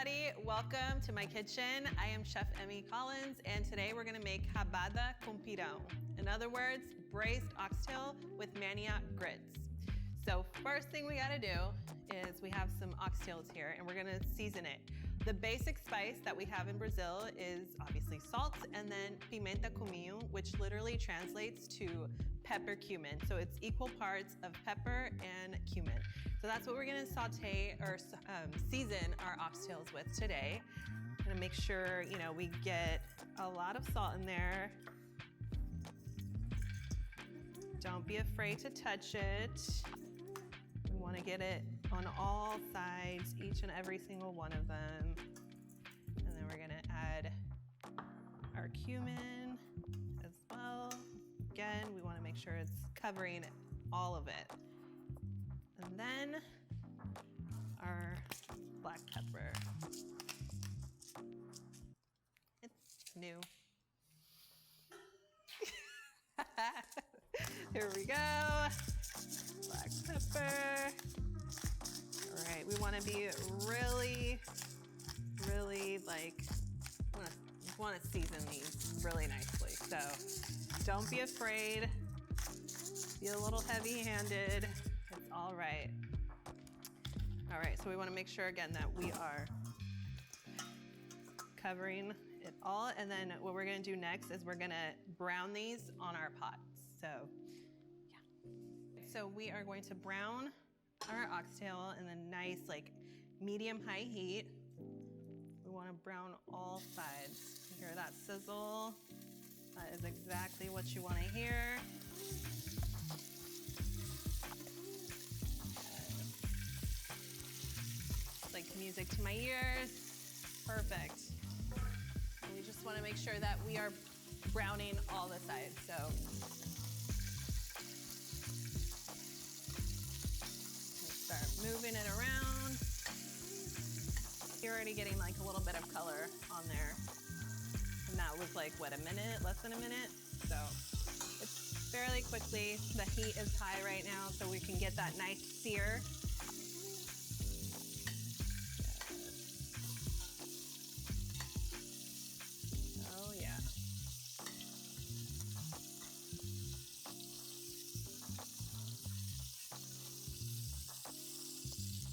everybody. Welcome to my kitchen. I am Chef Emme Collins, and today we're gonna make Rabada com Pirão. In other words, braised oxtail with manioc grits. So first thing we gotta do is we have some oxtails here, and we're gonna season it. The basic spice that we have in Brazil is obviously salt, and then pimenta cumin, which literally translates to pepper cumin. So it's equal parts of pepper and cumin. So that's what we're gonna saute or season our oxtails with today. Gonna make sure, we get a lot of salt in there. Don't be afraid to touch it. We wanna get it on all sides, each and every single one of them. And then we're gonna add our cumin as well. Again, we wanna make sure it's covering all of it. And then our black pepper. It's new. Here we go. Black pepper. All right, we want to be really want to season these really nicely. So don't be afraid. Be a little heavy-handed. It's all right. All right, so we want to make sure again that we are covering it all. And then what we're going to do next is we're going to brown these on our pots. So yeah. So we are going to brown our oxtail in a nice medium-high heat. We want to brown all sides. You hear that sizzle? That is exactly what you want to hear. It's like music to my ears. Perfect. And we just want to make sure that we are browning all the sides. So start moving it around. You're already getting a little bit of color on there. And that was what, a minute, less than a minute? So it's fairly quickly. The heat is high right now, so we can get that nice sear. Oh yeah.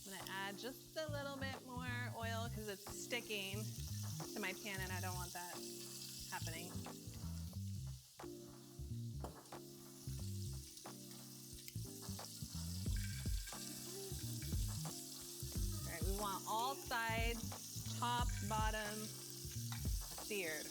I'm gonna add just a little bit more oil because it's sticking to my pan and I don't want that happening. All right, we want all sides, top, bottom, seared.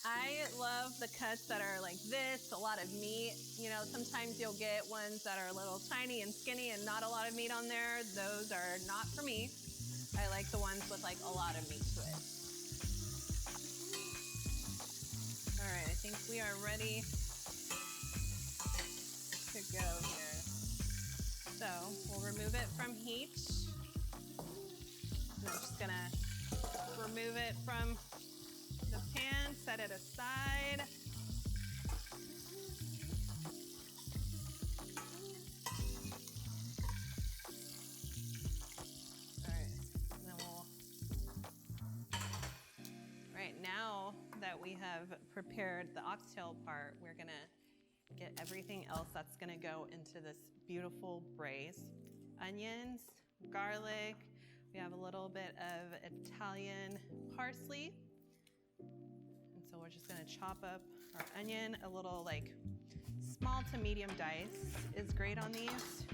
I love the cuts that are like this, a lot of meat. Sometimes you'll get ones that are a little tiny and skinny and not a lot of meat on there. Those are not for me. I like the ones with a lot of meat to it. All right, I think we are ready to go here. So we'll remove it from heat. And I'm just gonna remove it from the pan, set it aside. All right, and then right now that we have prepared the oxtail part, we're gonna get everything else that's gonna go into this beautiful braise. Onions, garlic, we have a little bit of Italian parsley. So we're just gonna chop up our onion, a little small to medium dice is great on these.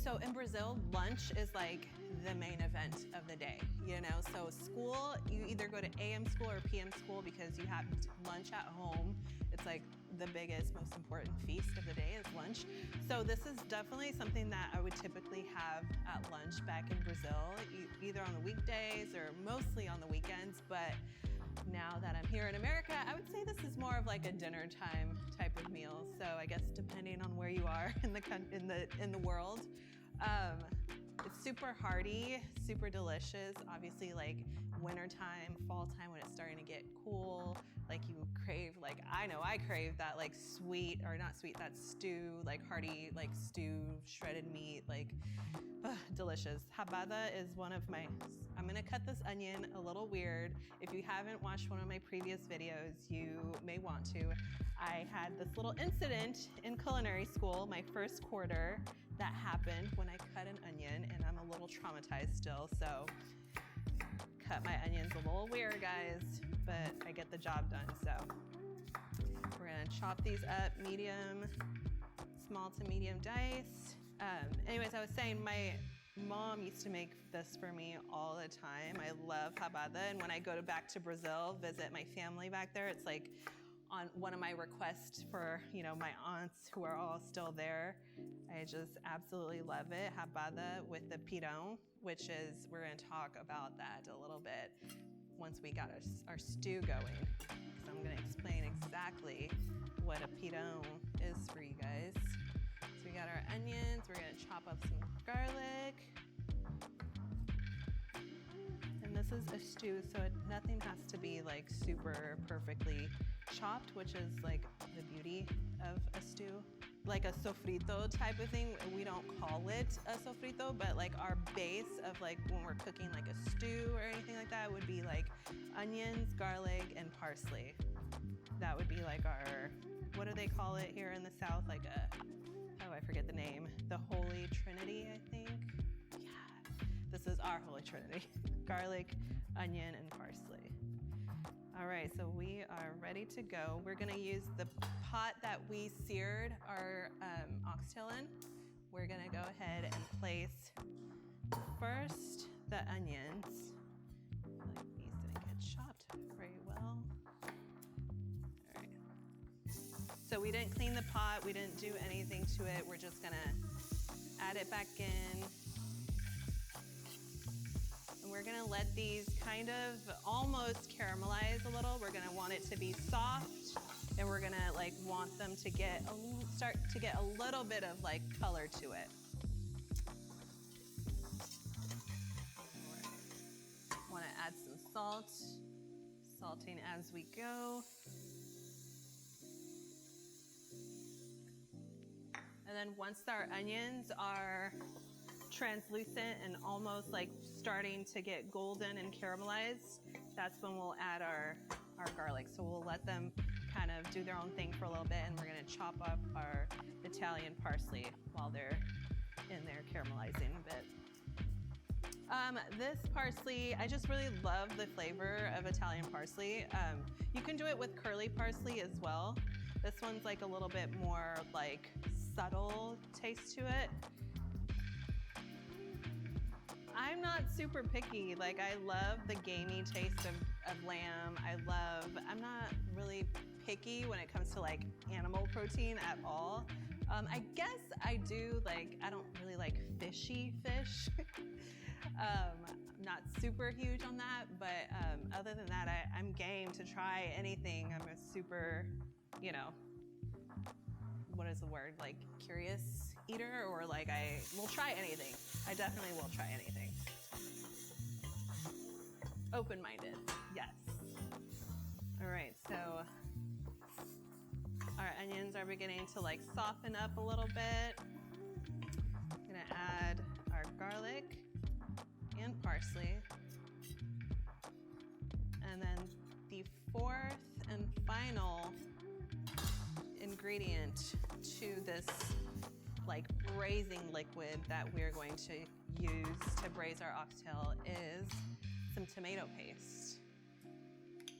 So in Brazil, lunch is the main event of the day. you know, so school, you either go to AM school or PM school because you have lunch at home. It's like the biggest, most important feast of the day is lunch. So this is definitely something that I would typically have at lunch back in Brazil, either on the weekdays or mostly on the weekends. But now that I'm here in America, I would say this is more of like a dinner time type of meal. So I guess depending on where you are in the world. It's super hearty, super delicious. Obviously, like wintertime, fall time when it's starting to get cool, like you crave, like I know I crave that like sweet, or not sweet, that stew, like hearty, like stew, shredded meat, like delicious. Rabada is one of my, I'm gonna cut this onion a little weird. If you haven't watched one of my previous videos, you may want to. I had this little incident in culinary school, my first quarter, that happened when I cut an onion, and I'm a little traumatized still, so cut my onions a little weird, guys, but I get the job done. So we're gonna chop these up medium, small to medium dice. Anyways, I was saying my mom used to make this for me all the time. I love rabada, and when I go back to Brazil, visit my family back there, it's like on one of my requests for, you know, my aunts who are all still there. I just absolutely love it. Rabada with the pirão, which is, we're gonna talk about that a little bit once we got our stew going. So I'm gonna explain exactly what a pirão is for you guys. So we got our onions, we're gonna chop up some garlic. And this is a stew, so nothing has to be like super perfectly chopped, which is like the beauty of a stew. Like a sofrito type of thing. We don't call it a sofrito, but like our base of like when we're cooking like a stew or anything like that would be like onions, garlic, and parsley. That would be like our, what do they call it here in the South? Like a, oh, I forget the name. The Holy Trinity, I think. Yeah, this is our Holy Trinity. Garlic, onion, and parsley. All right, so we are ready to go. We're gonna use the pot that we seared our oxtail in. We're gonna go ahead and place first the onions. Like these didn't get chopped very well. All right. So we didn't clean the pot, we didn't do anything to it. We're just gonna add it back in. We're gonna let these kind of almost caramelize a little. We're gonna want it to be soft, and we're gonna like want them to get start to get a little bit of like color to it. Right. Want to add some salt, salting as we go. And then once our onions are translucent and almost like starting to get golden and caramelized, that's when we'll add our garlic. So we'll let them kind of do their own thing for a little bit, and we're gonna chop up our Italian parsley while they're in there caramelizing a bit. This parsley, I just really love the flavor of Italian parsley. You can do it with curly parsley as well. This one's like a little bit more like subtle taste to it. I'm not super picky. Like I love the gamey taste of lamb. I'm not really picky when it comes to like animal protein at all. I guess I do like, I don't really like fishy fish. Not super huge on that, but other than that, I'm game to try anything. I'm a super, you know, what is the word? Like curious eater, or like I will try anything. I definitely will try anything. Open-minded, yes. All right, so our onions are beginning to like soften up a little bit. I'm gonna add our garlic and parsley. And then the fourth and final ingredient to this like braising liquid that we're going to use to braise our oxtail is some tomato paste.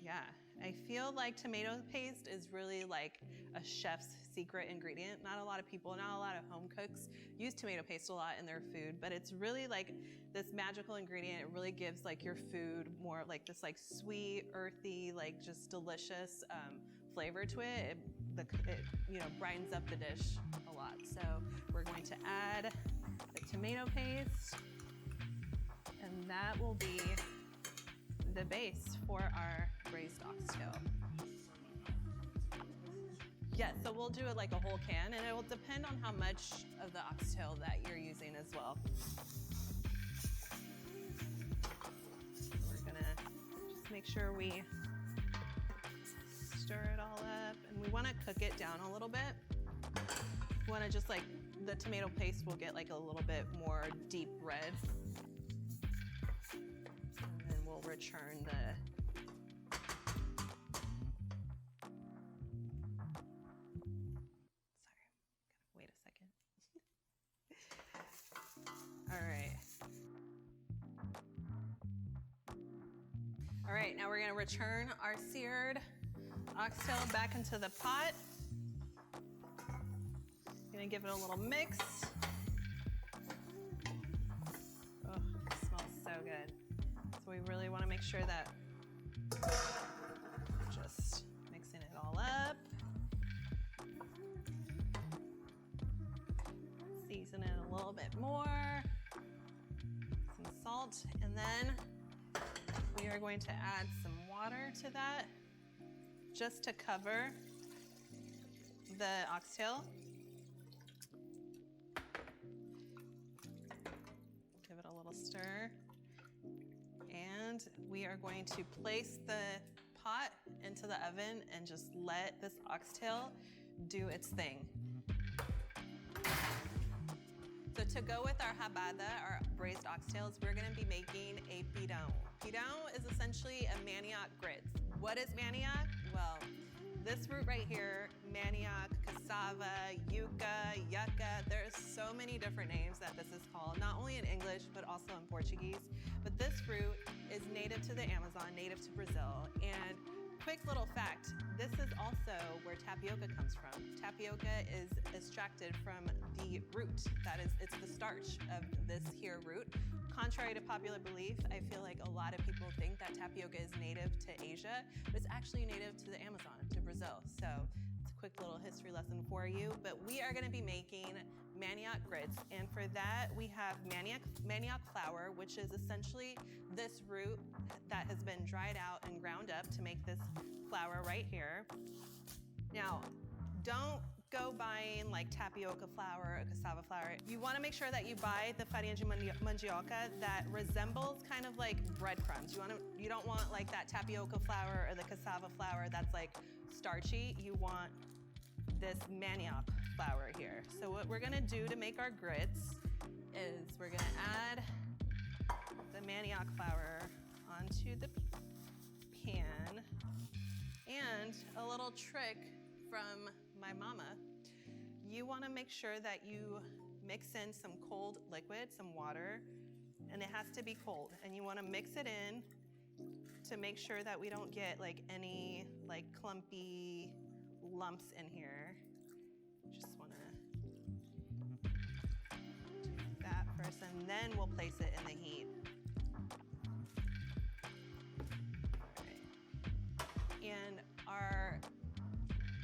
Yeah, I feel like tomato paste is really like a chef's secret ingredient. Not a lot of people, not a lot of home cooks use tomato paste a lot in their food, but it's really like this magical ingredient. It really gives like your food more like this like sweet, earthy, like just delicious flavor to it. It brightens up the dish a lot. So we're going to add the tomato paste, and that will be the base for our braised oxtail. Yeah, so we'll do it like a whole can, and it will depend on how much of the oxtail that you're using as well. We're gonna just make sure we stir it all up, and we wanna cook it down a little bit. We wanna just like, the tomato paste will get like a little bit more deep red. And then we'll return the All right, now we're gonna return our seared oxtail back into the pot. Gonna give it a little mix. Oh, it smells so good. So we really wanna make sure that we're just mixing it all up. Season it a little bit more. Some salt, and then we are going to add some water to that just to cover the oxtail. Give it a little stir. And we are going to place the pot into the oven and just let this oxtail do its thing. So to go with our rabada, our braised oxtails, we're gonna be making a pirão. Pirão is essentially a manioc grits. What is manioc? Well, this root right here, manioc, cassava, yuca, yucca, there's so many different names that this is called, not only in English, but also in Portuguese. But this root is native to the Amazon, native to Brazil. And quick little fact, this is also where tapioca comes from. Tapioca is extracted from the root. It's the starch of this here root. Contrary to popular belief, I feel like a lot of people think that tapioca is native to Asia, but it's actually native to the Amazon, to Brazil. So it's a quick little history lesson for you. But we are gonna be making manioc grits, and for that we have manioc flour, which is essentially this root that has been dried out and ground up to make this flour right here. Now, don't go buying like tapioca flour or cassava flour. You want to make sure that you buy the farinha de mandioca that resembles kind of like breadcrumbs. You don't want like that tapioca flour or the cassava flour that's like starchy. You want this manioc flour here. So what we're gonna do to make our grits is we're gonna add the manioc flour onto the pan, and a little trick from my mama, you wanna make sure that you mix in some cold liquid, some water, and it has to be cold, and you wanna mix it in to make sure that we don't get like any like clumpy lumps in here. Just wanna do that first, and then we'll place it in the heat. All right. And our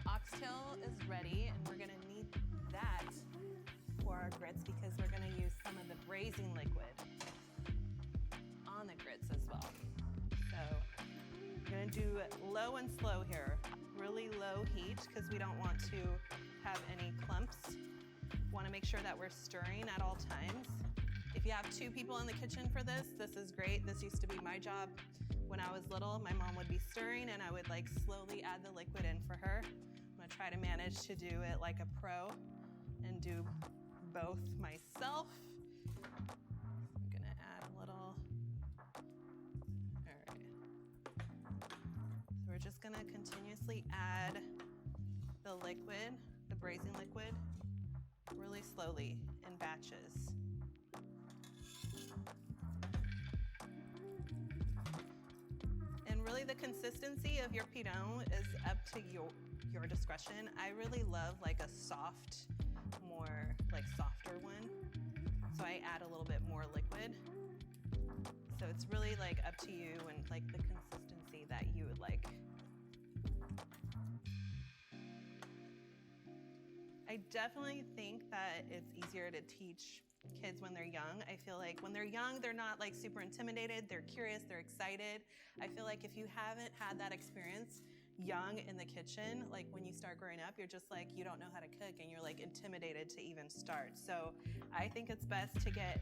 oxtail is ready, and we're gonna need that for our grits because we're gonna use some of the braising liquid on the grits as well. So we're gonna do low and slow here. Really low heat because we don't want to have any clumps. Want to make sure that we're stirring at all times. If you have 2 people in the kitchen for this is great. This used to be my job when I was little. My mom would be stirring and I would like slowly add the liquid in for her. I'm gonna try to manage to do it like a pro and do both myself. I'm gonna add a little. All right. So we're just gonna continuously add the liquid, the braising liquid, really slowly in batches. And really really the consistency of your pirão is up to your discretion. I really love like a soft, more like softer one. So I add a little bit more liquid. So it's really like up to you and like the consistency that you would like. I definitely think that it's easier to teach kids when they're young. I feel like when they're young, they're not like super intimidated, they're curious, they're excited. I feel like if you haven't had that experience young in the kitchen, like when you start growing up, you're just like, you don't know how to cook and you're like intimidated to even start. So I think it's best to get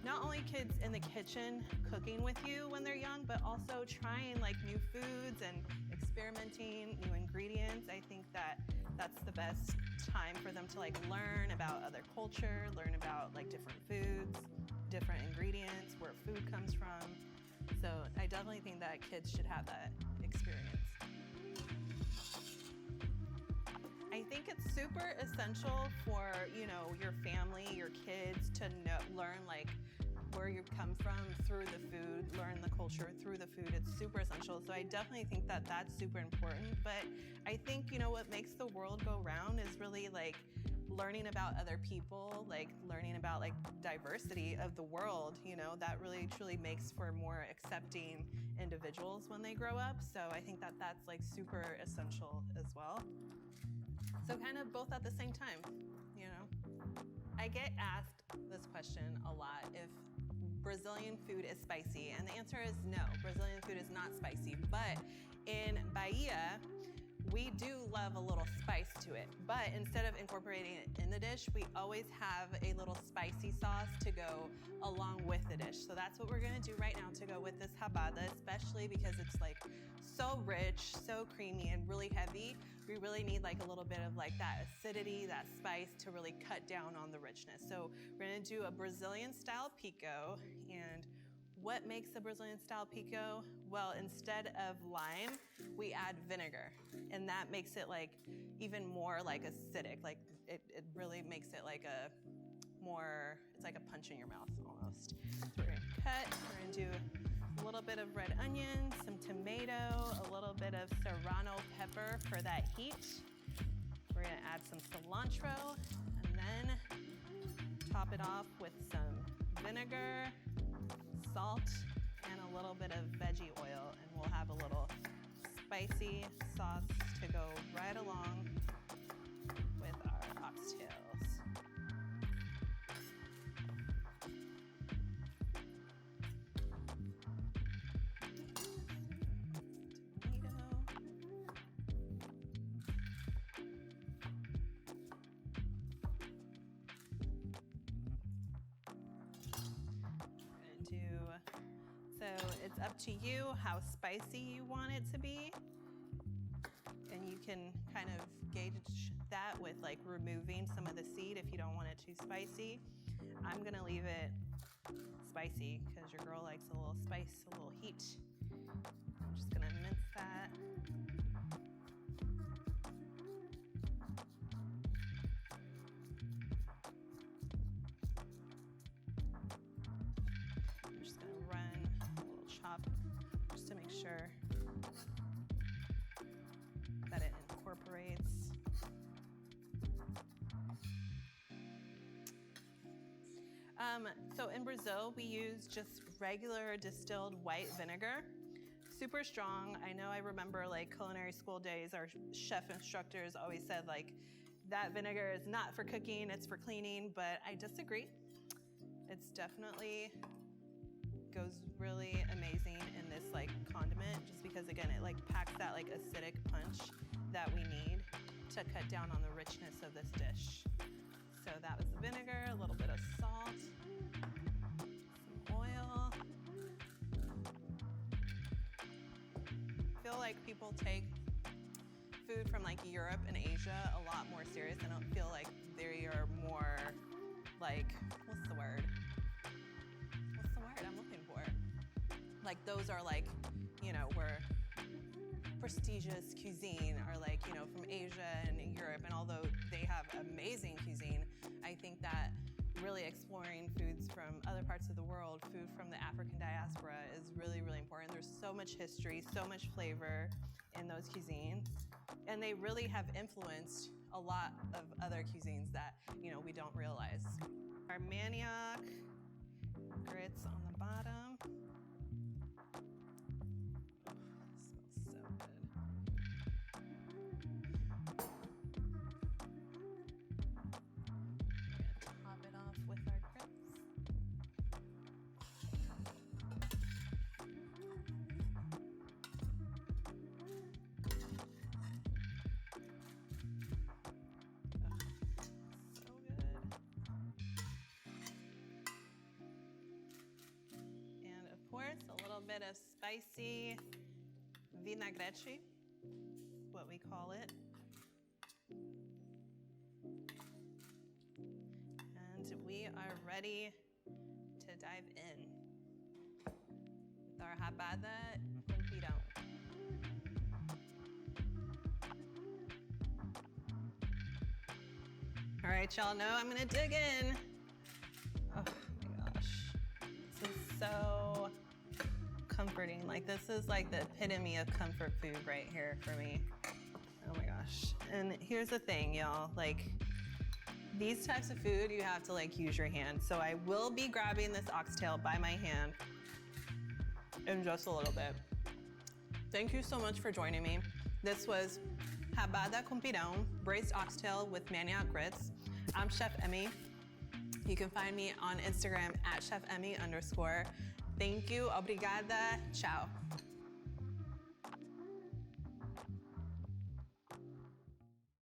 not only kids in the kitchen cooking with you when they're young, but also trying like new foods and experimenting new ingredients. I think that that's the best time for them to like learn about other culture, learn about like different foods, different ingredients, where food comes from. So I definitely think that kids should have that experience. I think it's super essential for, you know, your family, your kids to learn like where you come from through the food, learn the culture through the food. It's super essential. So I definitely think that that's super important. But I think, you know, what makes the world go round is really like learning about other people, like learning about like diversity of the world, you know, that really truly makes for more accepting individuals when they grow up. So I think that that's like super essential as well. So kind of both at the same time, you know. I get asked this question a lot, if Brazilian food is spicy, and the answer is no, Brazilian food is not spicy, but in Bahia, we do love a little spice to it, but instead of incorporating it in the dish, we always have a little spicy sauce to go along with the dish. So that's what we're gonna do right now to go with this rabada, especially because it's like so rich, so creamy, and really heavy. We really need like a little bit of like that acidity, that spice to really cut down on the richness. So we're gonna do a Brazilian style pico. And what makes a Brazilian style pico? Well, instead of lime, we add vinegar, and that makes it like even more like acidic. Like it really makes it like a more, it's like a punch in your mouth almost. So we're gonna cut, we're gonna do a little bit of red onion, some tomato, a little bit of serrano pepper for that heat. We're gonna add some cilantro, and then top it off with some vinegar, salt, and a little bit of veggie oil, and we'll have a little spicy sauce to go right along with our oxtails. So it's up to you how spicy you want it to be. And you can kind of gauge that with like removing some of the seed if you don't want it too spicy. I'm gonna leave it spicy because your girl likes a little spice, a little heat. I'm just gonna mince that. I'm just gonna run a little chop just to make sure that it incorporates. So in Brazil, we use just regular distilled white vinegar, super strong. I remember like culinary school days, our chef instructors always said like, that vinegar is not for cooking, it's for cleaning, but I disagree. It's definitely goes really amazing in this like condiment, just because again, it like packs that like acidic punch that we need to cut down on the richness of this dish. So that was the vinegar, a little bit of salt, some oil. I feel like people take food from like Europe and Asia a lot more serious. I don't feel like they are more like, what's the word I'm looking for? Like those are like, where prestigious cuisine are like, from Asia and Europe, and although they have amazing cuisine, I think that really exploring foods from other parts of the world, food from the African diaspora is really, really important. There's so much history, so much flavor in those cuisines. And they really have influenced a lot of other cuisines that, you know, we don't realize. Our manioc grits on the bottom. Oh, smells so good. We're gonna top it off with our grits. A little bit of spicy vinaigrette, what we call it. And we are ready to dive in with our rabada con pirão. All right, y'all know I'm gonna dig in. Oh my gosh, this is so comforting. Like, this is like the epitome of comfort food right here for me. Oh my gosh. And here's the thing, y'all, like these types of food, you have to like use your hand. So I will be grabbing this oxtail by my hand in just a little bit. Thank you so much for joining me. This was rabada con pirão, braised oxtail with manioc grits. I'm Chef Emme. You can find me on Instagram at chefemme_. Thank you, obrigada, ciao.